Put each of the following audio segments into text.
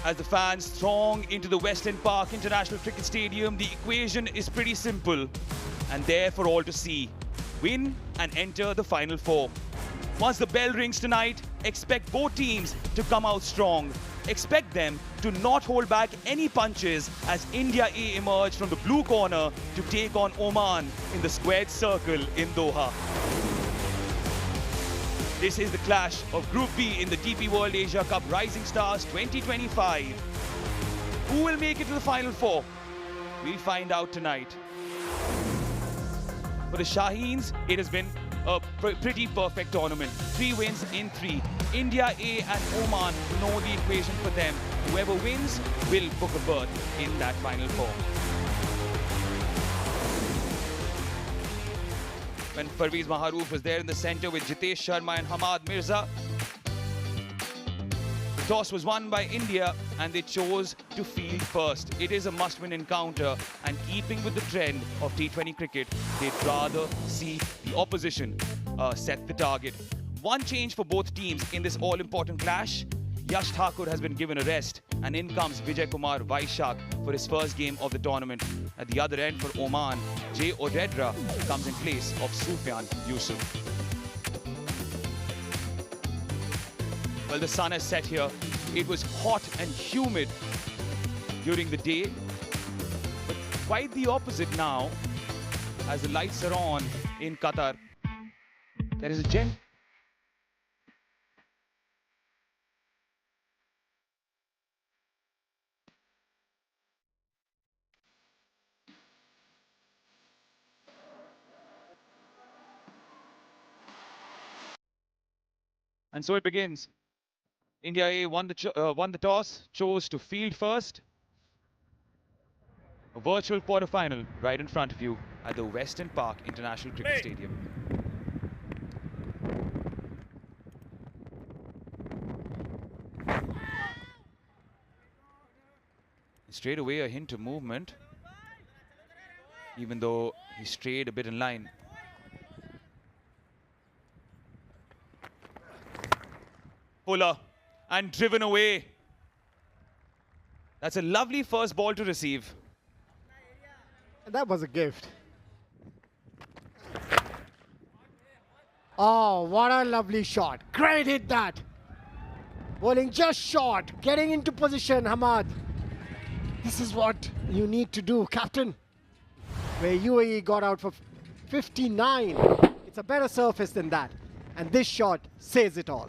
As the fans throng into the Western Park International Cricket Stadium, the equation is pretty simple and there for all to see. Win and enter the Final Four. Once the bell rings tonight, expect both teams to come out strong. Expect them to not hold back any punches as India A emerge from the blue corner to take on Oman in the squared circle in Doha. This is the clash of Group B in the DP World Asia Cup Rising Stars 2025. Who will make it to the Final Four? We'll find out tonight. For the Shaheens, it has been a pretty perfect tournament. 3 wins in 3. India A and Oman know the equation for them. Whoever wins will book a berth in that Final Four. When Parvez Maharouf was there in the centre with Jitesh Sharma and Hamad Mirza, the toss was won by India and they chose to field first. It is a must-win encounter, and keeping with the trend of T20 cricket, they'd rather see the opposition set the target. One change for both teams in this all-important clash. Yash Thakur has been given a rest, and in comes Vijay Kumar Vaishak for his first game of the tournament. At the other end for Oman, Jay Odedra comes in place of Sufyan Yusuf. Well, the sun has set here. It was hot and humid during the day, but quite the opposite now as the lights are on in Qatar. There is a gent. And so it begins. India A won the toss, chose to field first. A virtual quarterfinal right in front of you at the Western Park International Cricket Stadium. Straight away a hint of movement, even though he strayed a bit in line. Fuller and driven away. That's a lovely first ball to receive. That was a gift. Oh, what a lovely shot. Great hit that. Bowling just short, getting into position, Hamad. This is what you need to do, captain. Where UAE got out for 59. It's a better surface than that. And this shot says it all.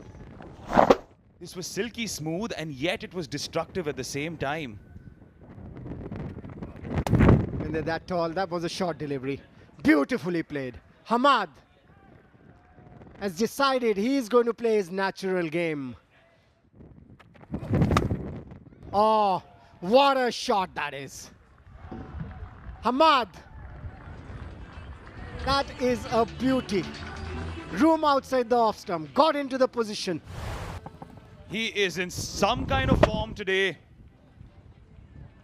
This was silky smooth, and yet it was destructive at the same time. When they're that tall, that was a short delivery. Beautifully played. Hamad has decided he's going to play his natural game. Oh, what a shot that is. Hamad, that is a beauty. Room outside the off stump, got into the position. He is in some kind of form today.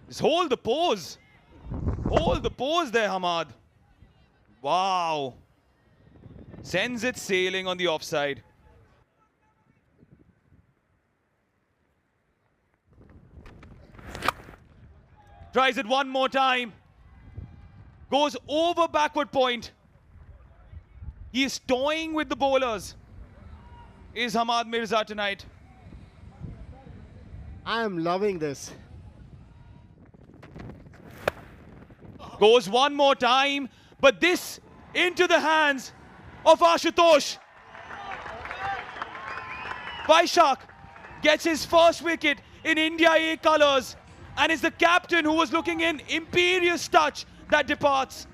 Just hold the pose. Hold the pose there, Hamad. Wow. Sends it sailing on the offside. Tries it one more time. Goes over backward point. He is toying with the bowlers. Is Hamad Mirza tonight. I am loving this. Goes one more time, but this into the hands of Ashutosh. Vaishak gets his first wicket in India A colours, and is the captain who was looking in. Imperious touch that departs.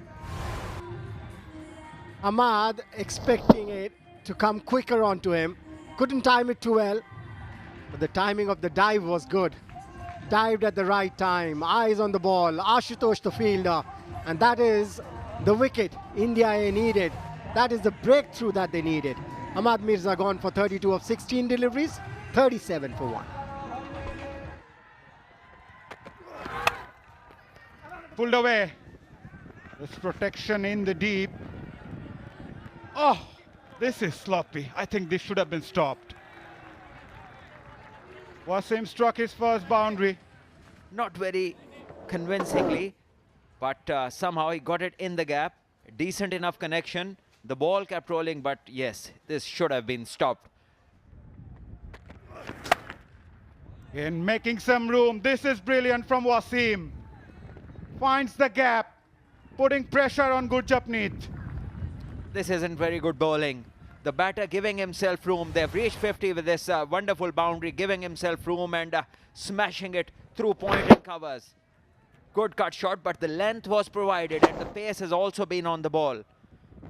Hamad expecting it to come quicker onto him. Couldn't time it too well. But the timing of the dive was good. Dived at the right time, eyes on the ball, Ashutosh the fielder. And that is the wicket India A needed. That is the breakthrough that they needed. Hamad Mirza gone for 32 of 16 deliveries, 37 for 1. Pulled away. This protection in the deep. Oh, this is sloppy. I think this should have been stopped. Wasim struck his first boundary. Not very convincingly, but somehow he got it in the gap. Decent enough connection. The ball kept rolling, but yes, this should have been stopped. In making some room, this is brilliant from Wasim. Finds the gap, putting pressure on Gurjapneet. This isn't very good bowling. The batter giving himself room. They've reached 50 with this wonderful boundary, giving himself room and smashing it through point and covers. Good cut shot, but the length was provided and the pace has also been on the ball.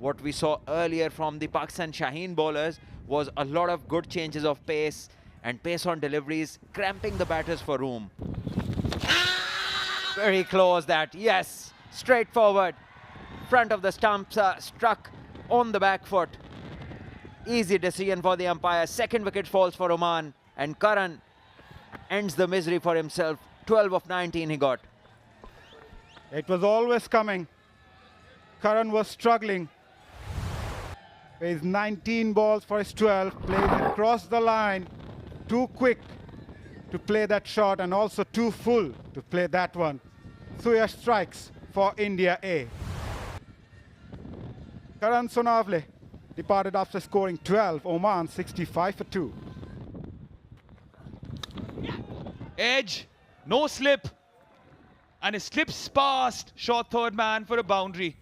What we saw earlier from the Pakistan Shaheen bowlers was a lot of good changes of pace and pace on deliveries, cramping the batters for room. Very close that, yes, straightforward. Front of the stumps struck on the back foot. Easy decision for the umpire. Second wicket falls for Oman and Karan ends the misery for himself. 12 of 19 he got. It was always coming. Karan was struggling. His 19 balls for his 12, plays across the line. Too quick to play that shot and also too full to play that one. Suya strikes for India A. Karan Sonavle departed after scoring 12. Oman 65 for 2. Edge, no slip. And it slips past short third man for a boundary.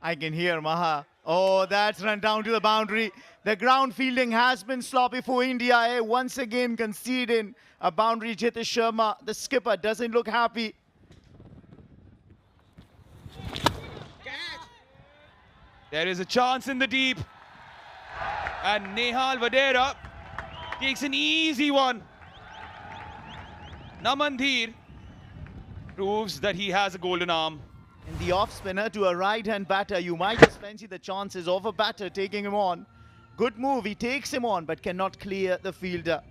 I can hear Maha. Oh, that's run down to the boundary. The ground fielding has been sloppy for India. Once again conceding a boundary. Jitish Sharma, the skipper, doesn't look happy. There is a chance in the deep. And Nehal Vadera takes an easy one. Namandhir proves that he has a golden arm. And the off spinner to a right-hand batter. You might just fancy the chances of a batter taking him on. Good move. He takes him on but cannot clear the fielder.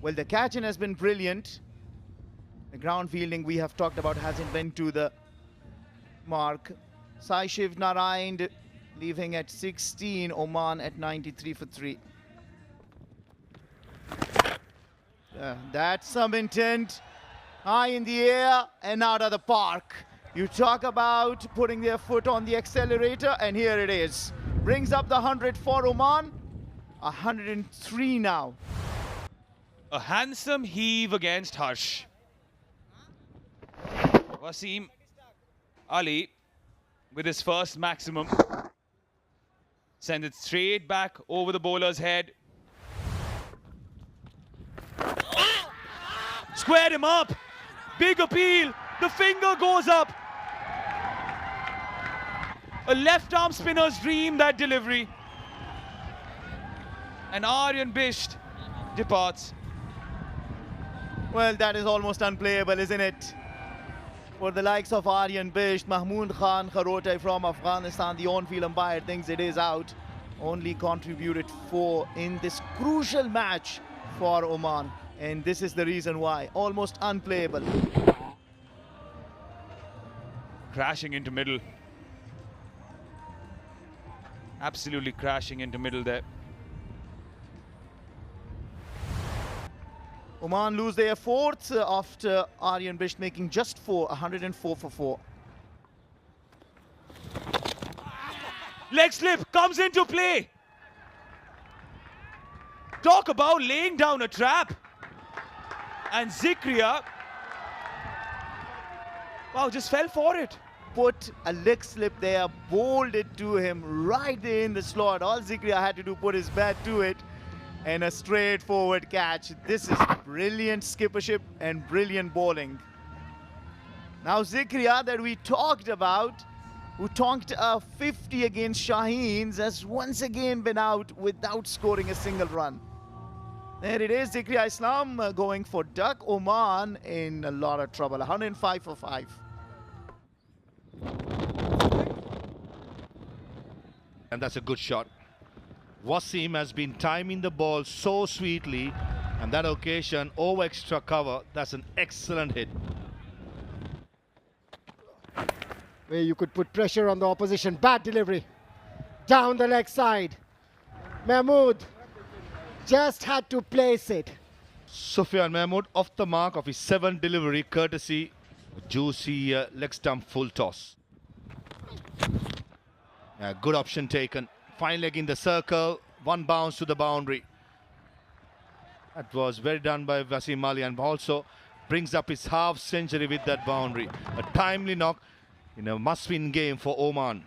Well, the catching has been brilliant. The ground fielding we have talked about hasn't been to the mark. Sai Shiv Narayan leaving at 16. Oman at 93 for 3. That's some intent. High in the air and out of the park. You talk about putting their foot on the accelerator, and here it is. Brings up the 100 for Oman. 103 now. A handsome heave against Harsh. Wasim Ali with his first maximum. Sends it straight back over the bowler's head. Squared him up. Big appeal. The finger goes up. A left arm spinner's dream, that delivery. And Aryan Bisht departs. Well, that is almost unplayable, isn't it? For the likes of Aryan Bisht, Mahmood Khan Kharotai from Afghanistan, the on-field umpire thinks it is out. Only contributed 4 in this crucial match for Oman. And this is the reason why. Almost unplayable. Crashing into middle. Absolutely crashing into middle there. Oman lose their 4th after Aryan Bisht making just 4, 104 for 4. Leg slip comes into play. Talk about laying down a trap. And Zikria, wow, just fell for it. Put a leg slip there, bowled it to him right there in the slot. All Zikria had to do put his bat to it, and a straightforward catch. This is brilliant skippership and brilliant bowling. Now Zikria that we talked about, who tonked a 50 against Shaheens, has once again been out without scoring a single run. There it is, Zikria Islam going for duck. Oman in a lot of trouble, 105 for 5. And that's a good shot. Wasim has been timing the ball so sweetly, and that occasion over extra cover, that's an excellent hit. Where you could put pressure on the opposition. Bad delivery. Down the leg side. Mahmood just had to place it. Sufyan Mahmood off the mark of his 7th delivery, courtesy juicy leg stump full toss. Good option taken. Fine leg in the circle, one bounce to the boundary. That was very done by Wasim Ali, and also brings up his half century with that boundary. A timely knock in a must-win game for Oman.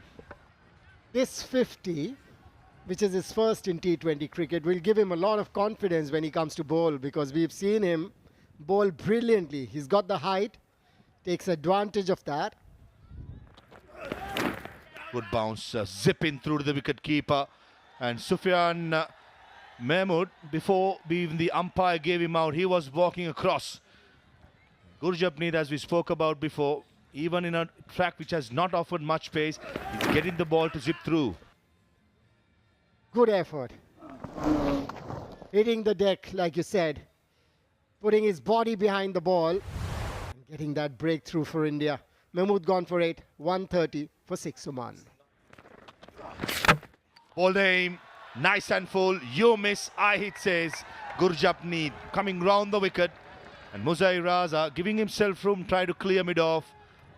This 50, which is his first in T20 cricket, will give him a lot of confidence when he comes to bowl, because we've seen him bowl brilliantly. He's got the height, takes advantage of that. Good bounce, zipping through to the wicket keeper. And Sufyan Mahmood, before even the umpire gave him out, he was walking across. Gurjapneet, as we spoke about before, even in a track which has not offered much pace, he's getting the ball to zip through. Good effort. Hitting the deck, like you said. Putting his body behind the ball. And getting that breakthrough for India. Mahmood gone for 8, 130 for 6 Oman. Ball aim, nice and full. You miss, I hit, says Gurjapneet. Coming round the wicket. And Muzair Raza giving himself room, try to clear mid off.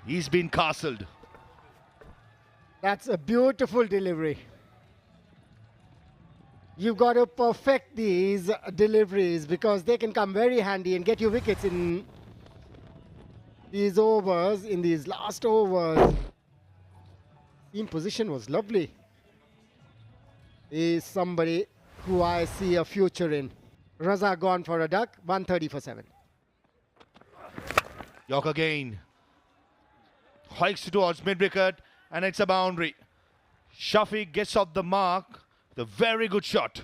He's been castled. That's a beautiful delivery. You've got to perfect these deliveries, because they can come very handy and get you wickets in these overs, in these last overs. Team position was lovely. Is somebody who I see a future in. Raza gone for a duck, 130 for 7. York again. Hikes towards mid-wicket, and it's a boundary. Shafiq gets off the mark. The very good shot.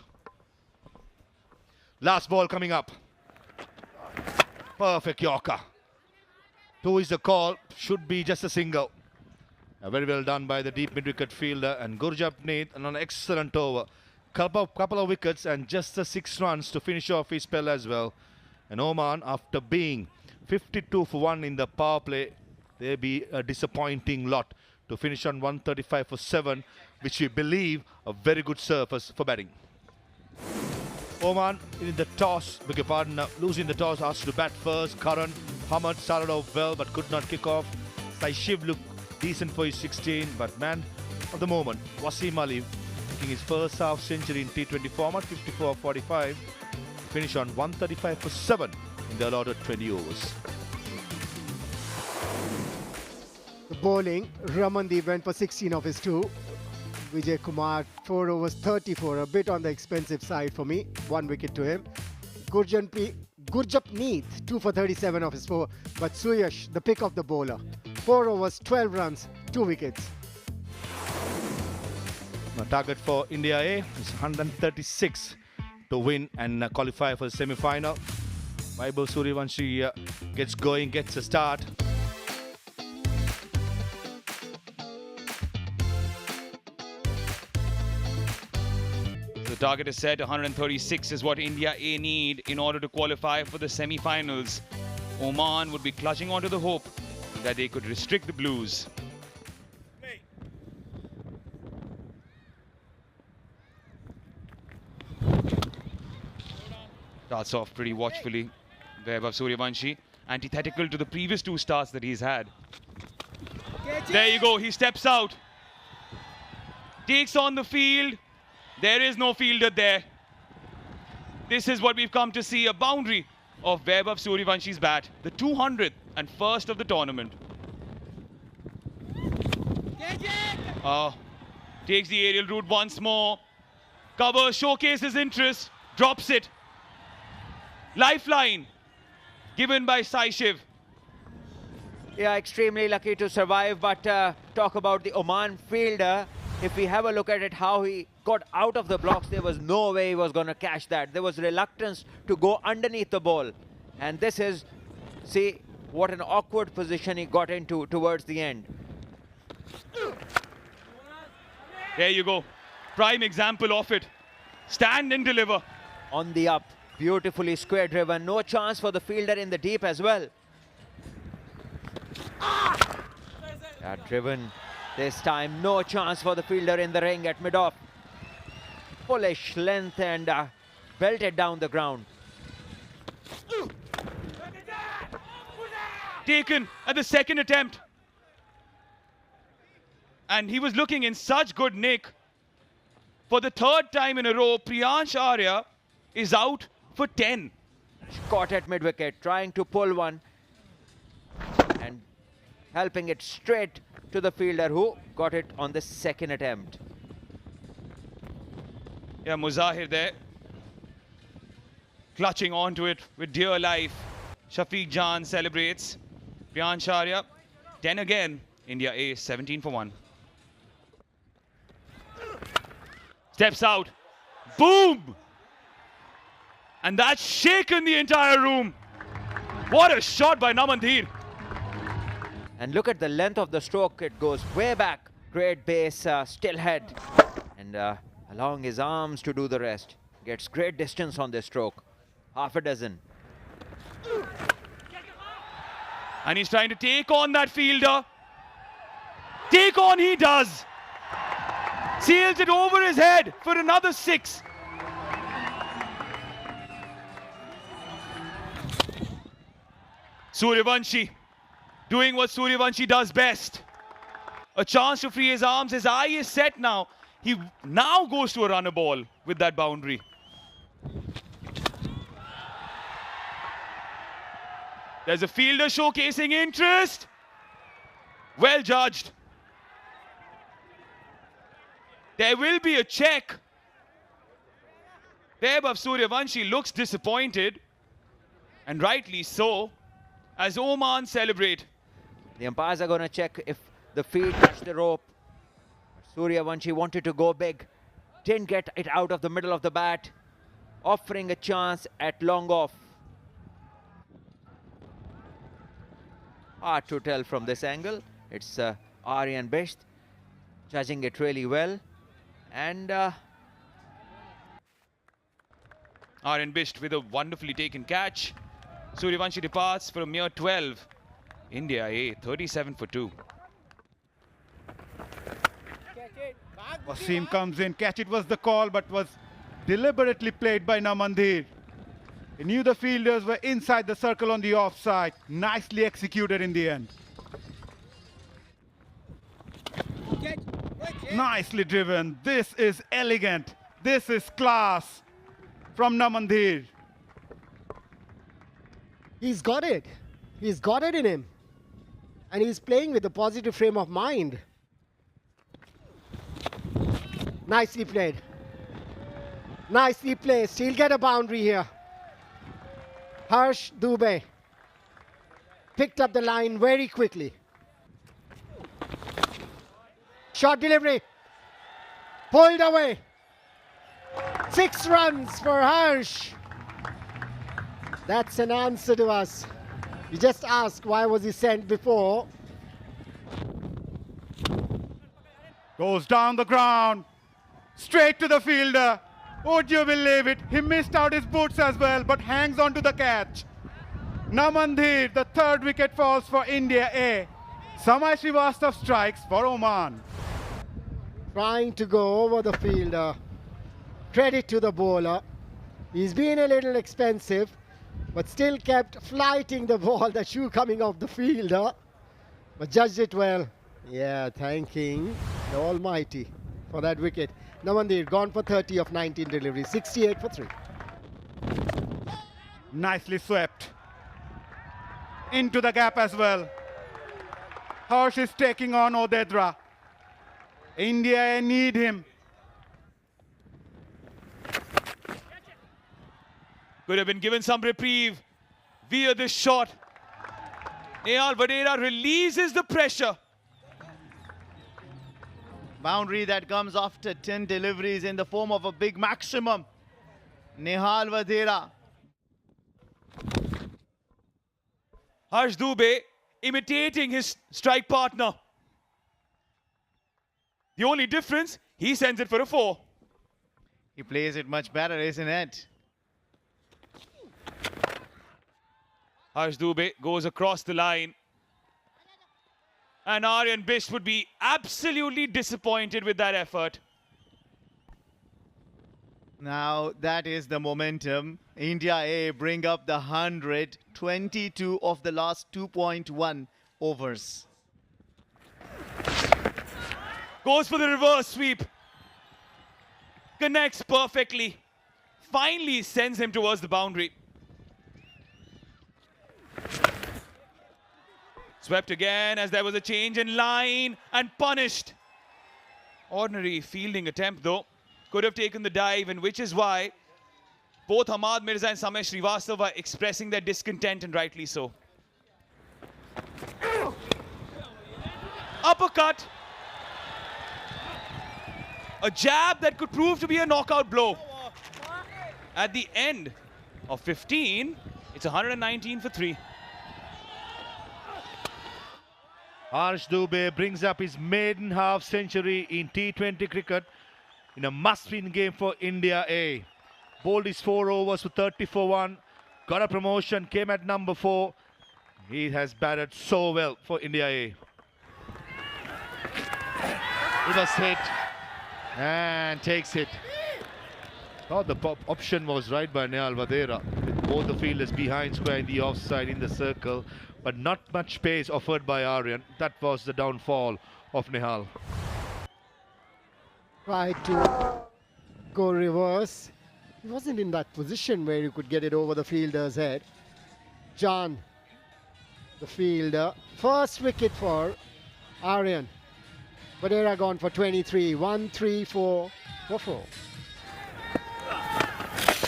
Last ball coming up. Perfect Yorker. 2 is the call. Should be just a single. Very well done by the deep mid-wicket fielder, and Gurjapneet on an excellent over. Couple of wickets and just the 6 runs to finish off his spell as well. And Oman, after being 52 for 1 in the power play, they'll be a disappointing lot to finish on 135 for 7, which we believe a very good surface for batting. Oman in the toss, beg your pardon, losing the toss, asked to bat first. Karan Hamad started off well but could not kick off. Saishiv looked decent for his 16, but man of the moment, Wasim Ali making his first half century in T20 format, 54-45, finish on 135 for 7 in the allotted 20 overs. The bowling, Ramandeep went for 16 of his 2. Vijay Kumar, 4 overs 34, a bit on the expensive side for me. 1 wicket to him. Gurjapneet, 2 for 37 of his 4. But Suyash, the pick of the bowler. 4 overs, 12 runs, 2 wickets. Now, target for India A is 136 to win and qualify for the semi-final. Vaibhav Suryavanshi gets going, gets a start. The target is set. 136 is what India A need in order to qualify for the semi-finals. Oman would be clutching onto the hope that they could restrict the Blues. Starts off pretty watchfully. Vaibhav Suryavanshi, antithetical to the previous 2 starts that he's had. There you go, he steps out. Takes on the field. There is no fielder there. This is what we've come to see, a boundary of Vaibhav Suryavansh's bat. The 201st of the tournament. Takes the aerial route once more. Covers, showcases interest, drops it. Lifeline given by Saishiv. Yeah, extremely lucky to survive, but talk about the Oman fielder. If we have a look at it, how he got out of the blocks, there was no way he was going to catch that. There was reluctance to go underneath the ball. And this is, see, what an awkward position he got into towards the end. There you go. Prime example of it. Stand and deliver. On the up, beautifully square driven. No chance for the fielder in the deep as well. Yeah, driven This time, no chance for the fielder in the ring at mid-off. Bullish length and belted down the ground. Taken at the second attempt. And he was looking in such good nick. For the third time in a row, Priyansh Arya is out for 10. Caught at mid-wicket, trying to pull one. And helping it straight to the fielder who got it on the second attempt. Yeah, Muzahir there. Clutching onto it with dear life. Shafiq Jan celebrates. Priyansh Arya, 10 again. India A, 17 for 1. Steps out. Boom! And that's shaken the entire room. What a shot by Namandhir. And look at the length of the stroke. It goes way back. Great base, still head. And allowing his arms to do the rest. Gets great distance on this stroke. Half a dozen. And he's trying to take on that fielder. Take on he does. Sails it over his head for another 6. Suryavanshi doing what Suryavanshi does best. A chance to free his arms. His eye is set now. He now goes to a runner ball with that boundary. There's a fielder showcasing interest. Well judged. There will be a check. Vaibhav Suryavanshi looks disappointed. And rightly so, as Oman celebrate. The umpires are going to check if the feet touch the rope. Suryavanshi wanted to go big. Didn't get it out of the middle of the bat. Offering a chance at long off. Hard to tell from this angle. It's Aryan Bisht judging it really well. And Aryan Bisht with a wonderfully taken catch. Suryavanshi departs for a mere 12. India A, 37 for 2. Wasim comes in. Catch it was the call, but was deliberately played by Namandhir. He knew the fielders were inside the circle on the offside. Nicely executed in the end. Nicely driven. This is elegant. This is class from Namandhir. He's got it. He's got it in him. And he's playing with a positive frame of mind. Nicely played. Nicely placed. He'll get a boundary here. Harsh Dubey picked up the line very quickly. Short delivery. Pulled away. 6 runs for Harsh. That's an answer to us. We just asked why was he sent before. Goes down the ground. Straight to the fielder. Would you believe it? He missed out his boots as well, but hangs on to the catch. Namandhir, the 3rd wicket falls for India A. Samay Srivastav strikes for Oman. Trying to go over the fielder. Credit to the bowler. He's been a little expensive, but still kept flighting the ball, the shoe coming off the fielder. But judged it well. Yeah, thanking the Almighty for that wicket. Namandhir gone for 30 of 19 deliveries, 68 for 3. Nicely swept. Into the gap as well. Harsh is taking on Odedra. India need him. Could have been given some reprieve via this shot. Nehal Vadera releases the pressure. Boundary that comes after 10 deliveries in the form of a big maximum. Nehal Vadera. Harsh Dubey imitating his strike partner. The only difference, he sends it for a 4. He plays it much better, isn't it? Harsh Dubey goes across the line. And Aryan Bisht would be absolutely disappointed with that effort. Now that is the momentum. India A bring up the 100, 22 of the last 2.1 overs. Goes for the reverse sweep. Connects perfectly. Finally sends him towards the boundary. Swept again as there was a change in line and punished. Ordinary fielding attempt though. Could have taken the dive, and which is why both Hamad Mirza and Samay Srivastava are expressing their discontent, and rightly so. Uppercut. A jab that could prove to be a knockout blow. At the end of 15, it's 119 for 3. Harsh Dubey brings up his maiden half century in T20 cricket in a must-win game for India A. Bowled his 4 overs for 30 for 1. Got a promotion, came at number 4. He has batted so well for India A. It was hit and takes it. Thought the option was right by Nehal Vadera, with both the fielders behind square in the offside in the circle, but not much pace offered by Aryan. That was the downfall of Nehal. Tried to go reverse. He wasn't in that position where you could get it over the fielder's head. Jan, the fielder. First wicket for Aryan. Vadera gone for 23. 1, 3, 4 for 4.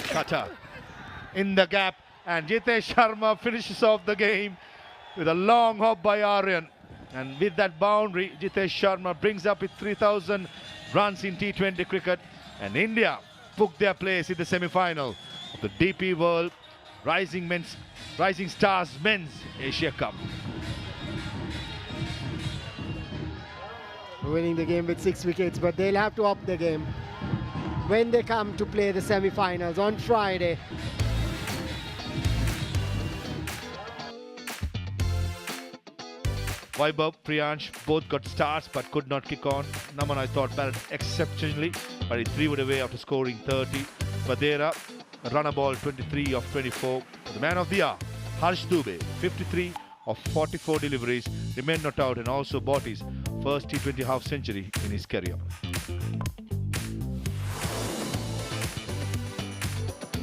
Cutter in the gap, and Jitesh Sharma finishes off the game with a long hop by Aryan. And with that boundary, Jitesh Sharma brings up with 3,000 runs in T20 cricket, and India booked their place in the semi-final of the DP World Rising Stars Men's Asia Cup. Winning the game with 6 wickets, but they'll have to up the game when they come to play the semi-finals on Friday. Vaibhav, Priyansh both got starts but could not kick on. Naman, I thought, batted exceptionally, but he threw it away after scoring 30. Vadera, run a ball 23 of 24. The man of the hour, Harsh Dubey, 53 of 44 deliveries, remained not out and also bought his first T20 half century in his career.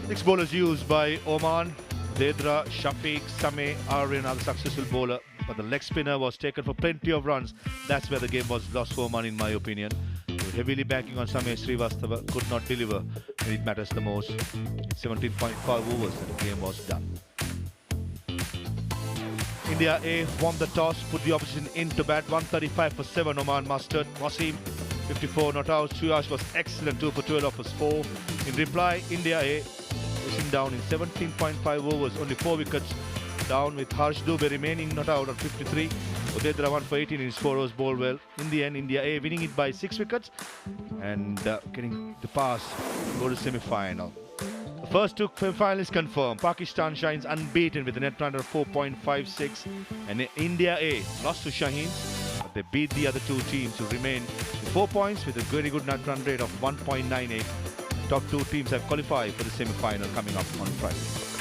6 bowlers used by Oman. Dedra, Shafiq, Samay, Aryan are the successful bowler, but the leg spinner was taken for plenty of runs. That's where the game was lost for Oman, in my opinion. They were heavily banking on Samay Srivastava, could not deliver when it matters the most. 17.5 overs and the game was done. India A won the toss, put the opposition into bat. 135 for 7, Oman mustered. Wasim, 54 not out. Suyash was excellent, 2 for 12 of 4. In reply, India A pushing down in 17.5 overs, only 4 wickets down, with Harsh Dubey remaining not out at 53. Udedra 1 for 18 in his 4 overs, bowled well. In the end, India A winning it by 6 wickets and getting the pass to go to semi-final. The first 2 finalists confirmed. Pakistan shines unbeaten with a net run of 4.56, and India A lost to Shaheen, but they beat the other 2 teams to remain with 4 points with a very good net run rate of 1.98. Top 2 teams have qualified for the semi-final coming up on Friday.